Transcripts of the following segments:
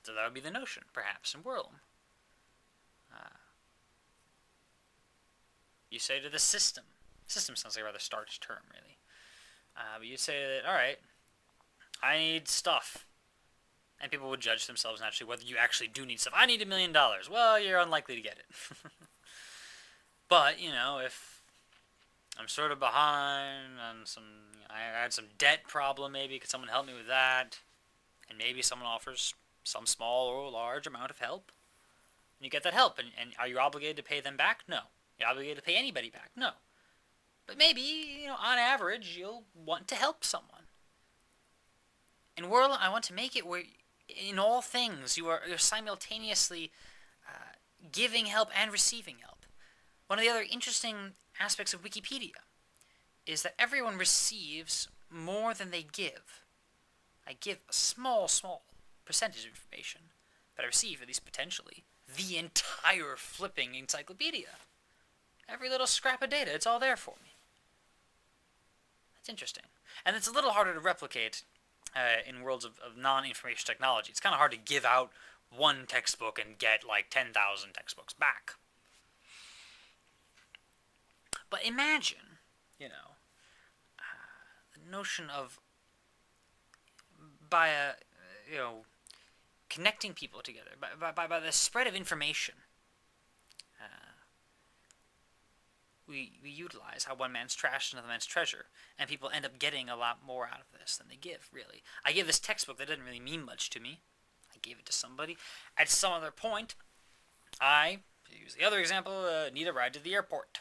So that would be the notion, perhaps, in wurlum. You say to the system. System sounds like a rather starch term, really. But you say that, all right, I need stuff. And people would judge themselves naturally whether you actually do need stuff. I need $1,000,000. Well, you're unlikely to get it. But, if I'm sort of behind on I had some debt problem maybe, could someone help me with that? And maybe someone offers some small or large amount of help. And you get that help. And are you obligated to pay them back? No. You're obligated to pay anybody back? No. But maybe, on average, you'll want to help someone. In wurlum, I want to make it where, in all things, you're simultaneously giving help and receiving help. One of the other interesting aspects of Wikipedia is that everyone receives more than they give. I give a small percentage of information, but I receive, at least potentially, the entire flipping encyclopedia. Every little scrap of data, it's all there for me. That's interesting. And it's a little harder to replicate in worlds of non-information technology. It's kind of hard to give out one textbook and get like 10,000 textbooks back. But imagine, the notion of by connecting people together, by the spread of information. We utilize how one man's trash is another man's treasure, and people end up getting a lot more out of this than they give, really. I gave this textbook that didn't really mean much to me. I gave it to somebody. At some other point, I, to use the other example, need a ride to the airport,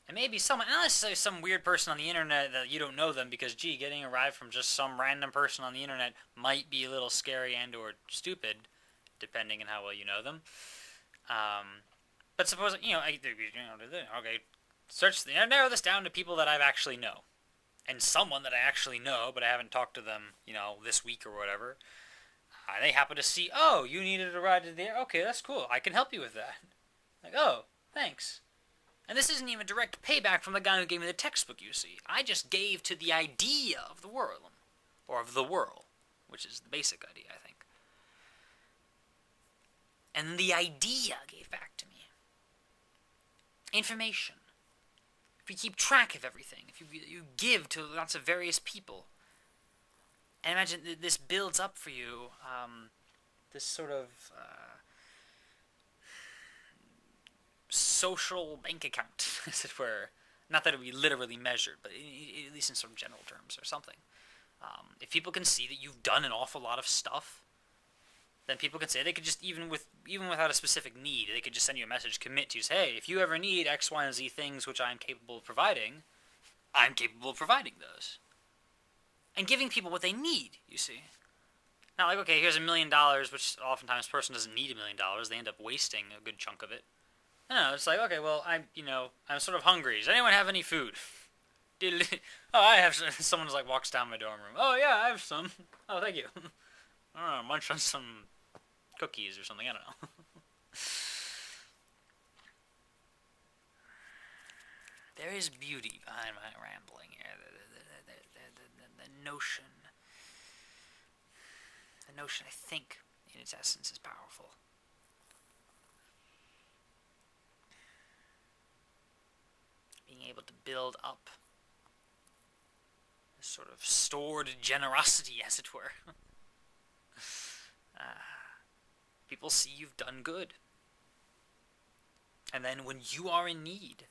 And maybe someone, not necessarily some weird person on the internet that you don't know them, because, getting a ride from just some random person on the internet might be a little scary and or stupid, depending on how well you know them. But suppose, narrow this down to people that I actually know. And someone that I actually know, but I haven't talked to them, this week or whatever. They happen to see, oh, you needed a ride to the air? Okay, that's cool. I can help you with that. Like, oh, thanks. And this isn't even direct payback from the guy who gave me the textbook, you see. I just gave to the idea of the wurlum. Or of the whirl, which is the basic idea, I think. And the idea gave back to me. Information. If you keep track of everything, if you give to lots of various people, and imagine this builds up for you this sort of social bank account, as it were. Not that it would be literally measured, but at least in some general terms or something. If people can see that you've done an awful lot of stuff, then people can say, they could just, even without a specific need, they could just send you a message, commit to, say, hey, if you ever need X, Y, and Z things which I'm capable of providing, I'm capable of providing those. And giving people what they need, you see. Not like, okay, here's $1,000,000, which oftentimes a person doesn't need $1,000,000. They end up wasting a good chunk of it. No, it's like, okay, well, I'm sort of hungry. Does anyone have any food? Oh, I have some. Someone like walks down my dorm room. Oh, yeah, I have some. Oh, thank you. I don't know, munch on some cookies or something, I don't know. There is beauty behind my rambling here. The notion. The notion, I think, in its essence, is powerful. Being able to build up a sort of stored generosity, as it were. People see you've done good. And then when you are in need,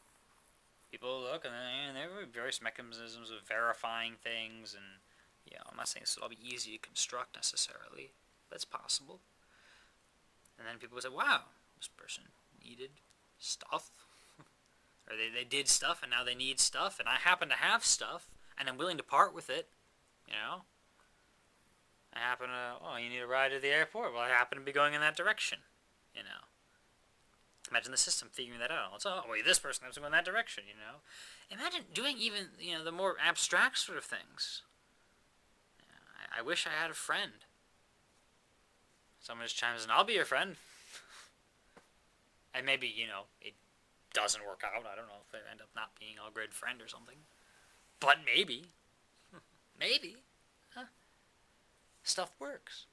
people look, and there are various mechanisms of verifying things, and, I'm not saying this will all be easy to construct necessarily, but it's possible. And then people will say, wow, this person needed stuff. Or they did stuff, and now they need stuff, and I happen to have stuff, and I'm willing to part with it, I happen to, you need a ride to the airport? Well, I happen to be going in that direction, Imagine the system figuring that out. It's, this person has to go in that direction, Imagine doing even, the more abstract sort of things. I wish I had a friend. Someone just chimes in, I'll be your friend. And maybe, it doesn't work out. I don't know if they end up not being a great friend or something. But maybe. Maybe. Stuff works.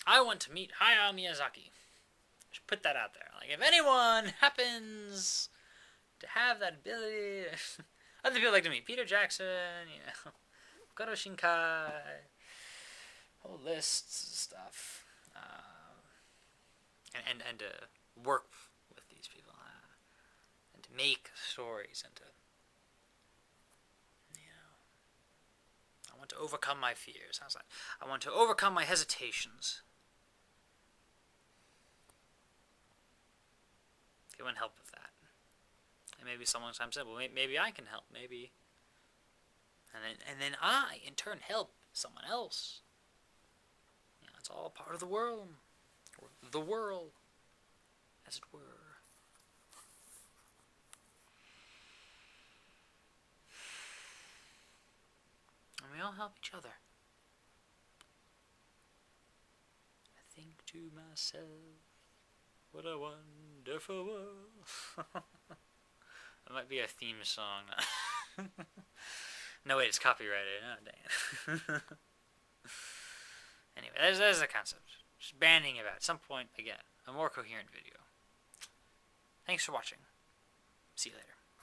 I want to meet Hayao Miyazaki. Just put that out there. Like, if anyone happens to have that ability, other people like to meet Peter Jackson, Koto Shinkai, whole lists of stuff, and to work with these people, and to make stories, and to, I want to overcome my fears. How's that? I want to overcome my hesitations. Get one help with that. And maybe someone said, well, maybe I can help. Maybe. And then I, in turn, help someone else. It's all part of the world. Or the world, as it were. And we all help each other. I think to myself, what a wonderful world. That might be a theme song. No, wait, it's copyrighted. Oh, dang it. Anyway, there's the concept. Just banding about. At some point, again, a more coherent video. Thanks for watching. See you later.